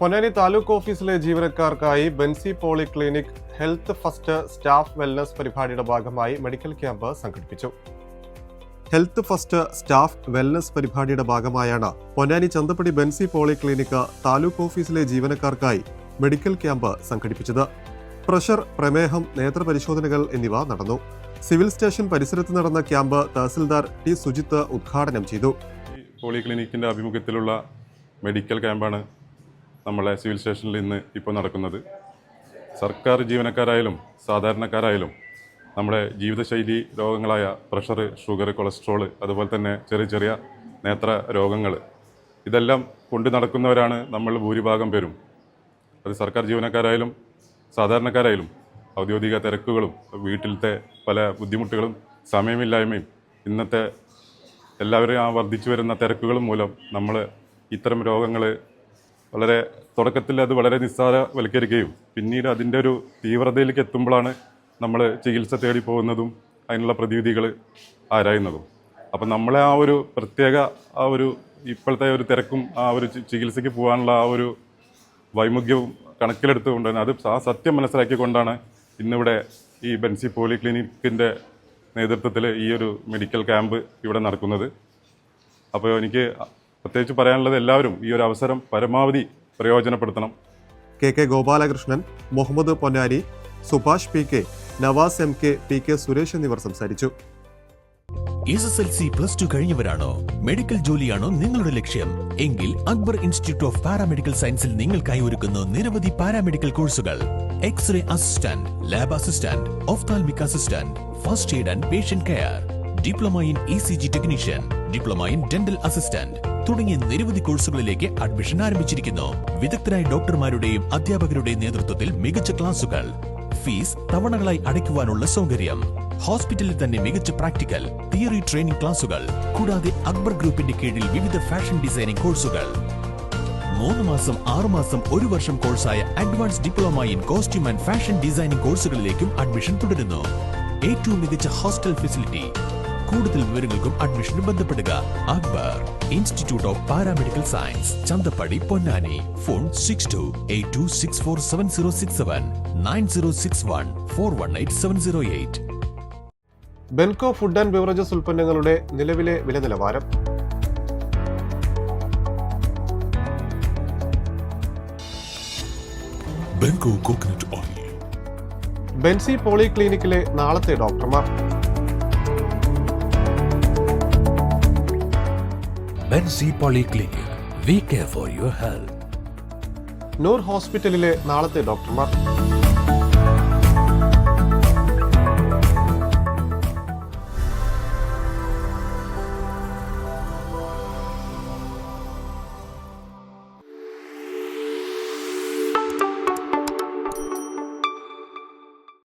പൊന്നാനി താലൂക്ക് ഓഫീസിലെ ജീവനക്കാർക്കായി Benzy polyclinic health first staff wellness പരിപാടിയുടെ ഭാഗമായി മെഡിക്കൽ ക്യാമ്പ് സംഘടിപ്പിച്ചു. ഹെൽത്ത് ഫസ്റ്റ് സ്റ്റാഫ് വെൽനസ് പരിപാടിയുടെ ഭാഗമായാണ് പൊന്നാനി ചന്തപ്പടി ബെൻസി പോളിക്ലിനിക് താലൂക്ക് ഓഫീസിലെ ജീവനക്കാർക്കായി മെഡിക്കൽ ക്യാമ്പ് സംഘടിപ്പിച്ചത്. പ്രഷർ, പ്രമേഹം, നേത്രപരിശോധനകൾ എന്നിവ നടന്നു. സിവിൽ സ്റ്റേഷൻ പരിസരത്ത് നടന്ന ക്യാമ്പ് തഹസിൽദാർ ടി സുജിത്ത് ഉദ്ഘാടനം ചെയ്തു. പോളിക്ലിനിക്കിന്റെ ആഭിമുഖ്യത്തിലുള്ള മെഡിക്കൽ ക്യാമ്പാണ് നമ്മളെ സിവിൽ സ്റ്റേഷനിൽ ഇന്ന് ഇപ്പോൾ നടക്കുന്നത്. സർക്കാർ ജീവനക്കാരായാലും സാധാരണക്കാരായാലും നമ്മുടെ ജീവിതശൈലി രോഗങ്ങളായ പ്രഷർ, ഷുഗർ, കൊളസ്ട്രോൾ, അതുപോലെ തന്നെ ചെറിയ ചെറിയ നേത്ര രോഗങ്ങൾ, ഇതെല്ലാം കൊണ്ടു നടക്കുന്നവരാണ് നമ്മൾ ഭൂരിഭാഗം പേരും. അത് സർക്കാർ ജീവനക്കാരായാലും സാധാരണക്കാരായാലും ഔദ്യോഗിക തിരക്കുകളും വീട്ടിലത്തെ പല ബുദ്ധിമുട്ടുകളും സമയമില്ലായ്മയും ഇന്നത്തെ എല്ലാവരും വർദ്ധിച്ചു വരുന്ന തിരക്കുകളും മൂലം നമ്മൾ ഇത്തരം രോഗങ്ങൾ വളരെ തുടക്കത്തിൽ അത് വളരെ നിസ്സാരവൽക്കരിക്കുകയും പിന്നീട് അതിൻ്റെ ഒരു തീവ്രതയിലേക്ക് എത്തുമ്പോഴാണ് നമ്മൾ ചികിത്സ തേടി പോകുന്നതും അതിനുള്ള പ്രതിവിധികൾ ആരായുന്നതും. അപ്പം നമ്മളെ ആ ഒരു പ്രത്യേക ഇപ്പോഴത്തെ ഒരു തിരക്കും ആ ഒരു ചികിത്സയ്ക്ക് പോകാനുള്ള ആ ഒരു വൈമുഖ്യവും കണക്കിലെടുത്തുകൊണ്ട് തന്നെ അത് ആ സത്യം മനസ്സിലാക്കിക്കൊണ്ടാണ് ഇന്നിവിടെ ഈ ബെൻസി പോളിക്ലിനിക്കിൻ്റെ നേതൃത്വത്തിൽ ഈ ഒരു മെഡിക്കൽ ക്യാമ്പ് ഇവിടെ നടക്കുന്നത്. അപ്പോൾ എനിക്ക് പ്രത്യേകിച്ച് പറയാനുള്ളത് എല്ലാവരും ഈ ഒരു അവസരം പരമാവധി പ്രയോജനപ്പെടുത്തണം. K Gopalakrishnan, Muhammad Ponnani, Subhash PK, Navas MK, PK Suresh എന്നിവർ സംസാരിച്ചു. SSLC +2 കഴിഞ്ഞവരാണോ? മെഡിക്കൽ ജോലിയാണോ നിങ്ങളുടെ ലക്ഷ്യം? എങ്കിൽ അക്ബർ ഇൻസ്റ്റിറ്റ്യൂട്ട് ഓഫ് പാരാമെഡിക്കൽ സയൻസിൽ നിങ്ങൾക്കായി ഒരുക്കുന്നു നിരവധി പാരാമെഡിക്കൽ കോഴ്സുകൾ. X-ray assistant, lab assistant, ophthalmic assistant, first aid and patient care, diploma in ECG technician, diploma in dental assistant തുടങ്ങിയ നിരവധി കോഴ്സുകളിലേക്ക് അഡ്മിഷൻ ആരംഭിച്ചിരിക്കുന്നു. വിദഗ്ധരായ ഡോക്ടർമാരുടെയും അധ്യാപകരുടെയും നേതൃത്വത്തിൽ മികച്ച ക്ലാസുകൾ, ഫീസ് തവണകളായി അടയ്ക്കുവാനുള്ള സൗകര്യം, ഹോസ്പിറ്റലിൽ തന്നെ മികച്ച പ്രാക്ടിക്കൽ, തിയറി ട്രെയിനിംഗ് ക്ലാസുകൾ, കൂടാതെ അക്ബർ ഗ്രൂപ്പിന്റെ കീഴിൽ വിവിധ ഫാഷൻ ഡിസൈനിംഗ് കോഴ്സുകൾ. 3 മാസം, 6 മാസം, 1 വർഷം കോഴ്സായ advance diploma in costume and fashion designing കോഴ്സുകളിലേക്കും അഡ്മിഷൻ തുടരുന്നു. ഏറ്റവും മികച്ച ഹോസ്റ്റൽ ഫെസിലിറ്റി. കൂടുതൽ വിവരങ്ങൾക്കും അഡ്മിഷനും ബന്ധപ്പെടുക. Akbar institute of paramedical science, Chanthappadi, Ponnani. Phone 6282647067 9061418708. Benco food and beverages ഉൽപ്പന്നങ്ങളുടെ നിലവിലെ വില നിലവാരം. Benco coconut oil. ബെൻസി പോളിക്ലിനിക്കിലെ നാളത്തെ ഡോക്ടർമാർ. Benzy polyclinic, we care for your health. Noor ഹോസ്പിറ്റലിലെ നാളത്തെ ഡോക്ടർമാർ.